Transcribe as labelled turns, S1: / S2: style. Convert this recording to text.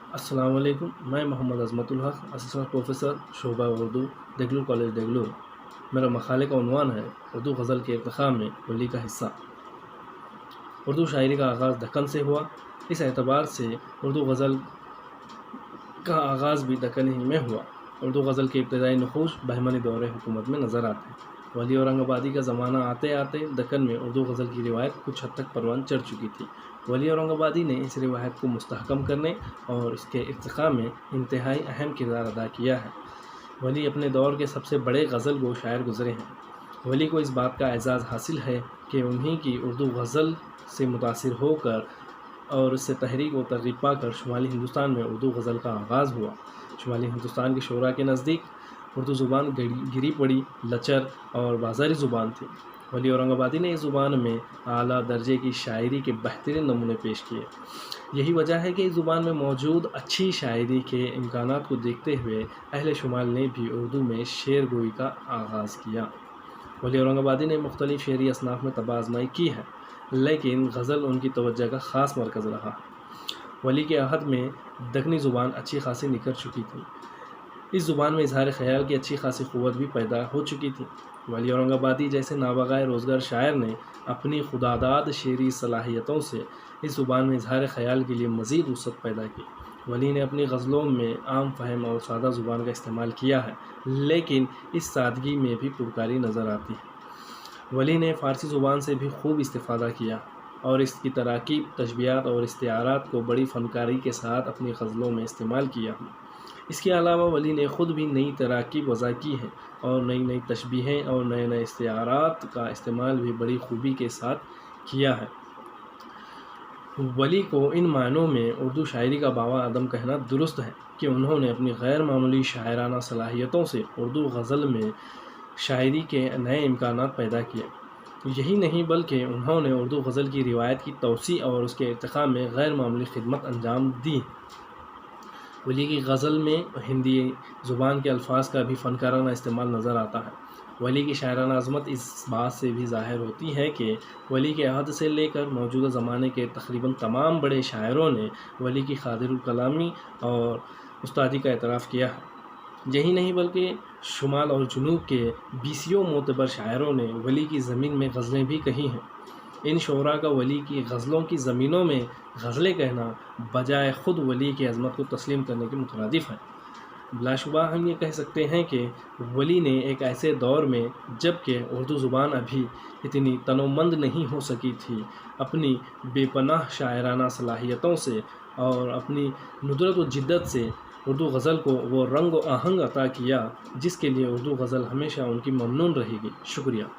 S1: अस्सलाम वालेकुम। मैं मोहम्मद अज़मतुल हक़, असिस्टेंट प्रोफ़ेसर शोबा उर्दू, देगलूर कॉलेज देगलूर। मेरा मक़ाले का उन्वान है उर्दू गज़ल के इर्तिक़ा में वली का हिस्सा। उर्दू शायरी का आगाज़ दक्कन से हुआ। इस एतबार से उर्दू गज़ल का आगाज़ भी दक्कन ही में हुआ। उर्दू गज़ल के इब्तदाई नुक़ूश बहमनी दौरे हुकूमत में नज़र आते हैं। वली औरंगाबादी का ज़माना आते आते दक्कन में उर्दू गज़ल की रिवायत कुछ हद तक परवान चढ़ चुकी थी। वली औरंगाबादी ने इस रिवायत को मुस्तहकम करने और इसके इर्तिक़ा में इंतहाई अहम किरदार अदा किया है। वली अपने दौर के सबसे बड़े गज़ल गो शायर गुज़रे हैं। वली को इस बात का एज़ाज़ हासिल है कि उन्हीं की उर्दू गज़ल से मुतासिर होकर और उससे तहरीक व तरग़ीब पाकर शुमाली हिंदुस्तान में उर्दू गज़ल का आगाज़ हुआ। शुमाली हिंदुस्तान के शोरा के नज़दीक उर्दू ज़ुबान गिरी पड़ी, लचर और बाज़ारी ज़ुबान थी। वली औरंगाबादी ने इस ज़ुबान में आला दर्जे की शायरी के बेहतरीन नमूने पेश किए। यही वजह है कि इस ज़ुबान में मौजूद अच्छी शायरी के इम्कानात को देखते हुए अहले शुमाल ने भी उर्दू में शेर गोई का आगाज़ किया। वली औरंगाबादी ने मुख्तलिफ़ शेरी असनाफ़ में तबाह आज़माई की है, लेकिन गज़ल उनकी तवज्जो का ख़ास मरकज़ रहा। वली के अहद में दक्कनी ज़ुबान अच्छी खासी निखर चुकी थी। इस ज़ुबान में इज़हार ख़याल की अच्छी खासी क़ुव्वत भी पैदा हो चुकी थी। वली औरंगाबादी जैसे नाबग़ाए रोज़गार शायर ने अपनी खुदादाद शेरी सलाहियतों से इस ज़ुबान में इज़हार ख़याल के लिए मज़ीद वुसअत पैदा की। वली ने अपनी गज़लों में आम फ़हम और सादा ज़ुबान का इस्तेमाल किया है, लेकिन इस सादगी में भी पुरकारी नज़र आती है। वली ने फ़ारसी ज़ुबान से भी खूब इस्तिफ़ादा किया और इसकी तराकीब, तशबीहात और इस्तिआरात को बड़ी फ़नकारी के साथ अपनी गज़लों में इस्तेमाल किया। इसके अलावा वली ने ख़ुद भी नई तराकीब वज़ा की हैं और नई नई तशबीहें और नए नए इस्तिआरात का इस्तेमाल भी बड़ी खूबी के साथ किया है। वली को इन मायनों में उर्दू शायरी का बाबा आदम कहना दुरुस्त है कि उन्होंने अपनी गैर मामूली शायराना सलाहियतों से उर्दू गज़ल में शायरी के नए इम्कानात पैदा किए। यही नहीं बल्कि उन्होंने उर्दू गज़ल की रिवायत की तौसी और उसके इर्तिक़ा में गैर मामूली खिदमत अंजाम दी। वली की गज़ल में हिंदी ज़ुबान के अल्फाज का भी फ़नकाराना इस्तेमाल नज़र आता है। वली की शायराना अज़मत इस बात से भी ज़ाहिर होती है कि वली के अहद से लेकर मौजूदा ज़माने के तक़रीबन तमाम बड़े शायरों ने वली की क़ादिरुल कलामी और उस्तादी का एतराफ़ किया है। यही नहीं बल्कि शुमाल और जुनूब के बीसियों मोतबर शायरों ने वली की ज़मीन में गज़लें भी कही हैं। इन शोरा का वली की गज़लों की ज़मीनों में गज़लें कहना बजाय ख़ुद वली की अज़मत को तस्लीम करने के मुतरादिफ़ है। बिलाशुबा हम ये कह सकते हैं कि वली ने एक ऐसे दौर में जबकि उर्दू ज़ुबान अभी इतनी तनोमंद नहीं हो सकी थी, अपनी बेपनाह शायराना सलाहियतों से और अपनी नुदरत व जिद्दत से उर्दू गज़ल को वो रंग व आहंग अता किया जिसके लिए उर्दू गज़ल हमेशा उनकी ममनून रहेगी। शुक्रिया।